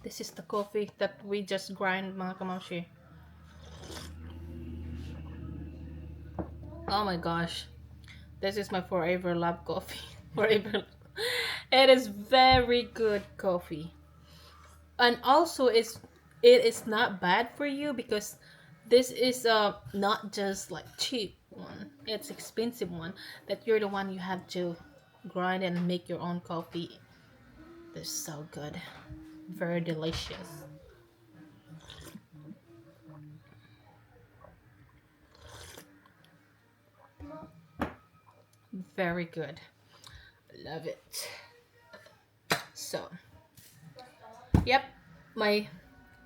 This is the coffee that we just grind, mga kamamshi. Oh my gosh. This is my forever love coffee. Forever. It is very good coffee. And also it is not bad for you because this is not just like cheap one. It's expensive one that you're the one you have to grind and make your own coffee. This is so good. Very delicious. Very good. Love it. So, yep, my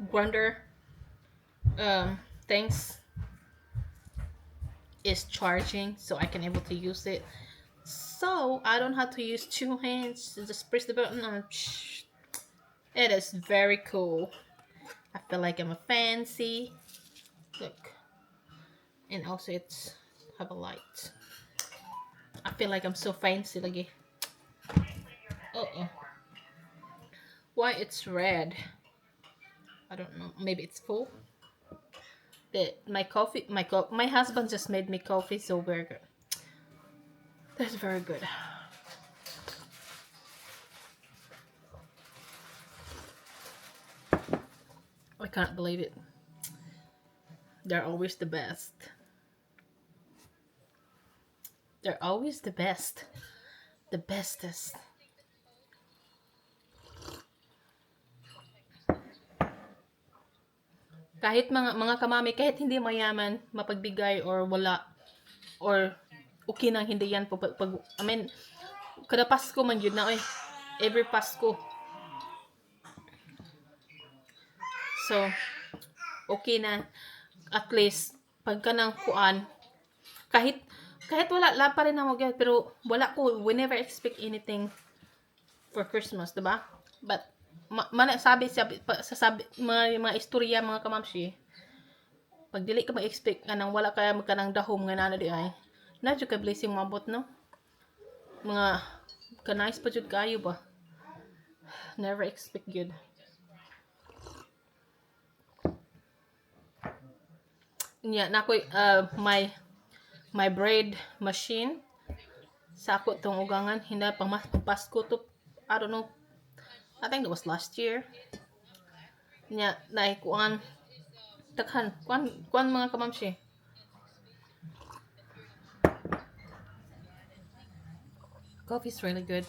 grinder things is charging, so I can able to use it. So I don't have to use two hands to just press the button. It is very cool. I feel like I'm a fancy. Look, and also it's have a light. I feel like I'm so fancy lagi. Uh-oh. Why it's red? I don't know. Maybe it's full. My husband just made me coffee, so very good. That's very good. I can't believe it. They're always the best. They're always the best. The bestest. Kahit mga kamami, kahit hindi mayaman, mapagbigay or wala, or okay nang hindi yan I mean, kada Pasko man yun na every Pasko. So, okay na. At least, pagka nang kuan, kahit wala pa rin ako gan, pero wala ko, we never expect anything for Christmas, diba? But, sabi, mga istorya, mga kamamshi, pag dili ka ma-expect ka nang wala kaya magka nang dahom nga nana di ay, na jud ka blessing mabot, no? Mga, kanais pa jud kayo ba? Never expect good. Nya na ko my braid machine sako tong ugangan hina pang Pasko to. I don't know, I think that was last year. Nya na kuan takhan kuan mga kamamshi. Coffee is really good.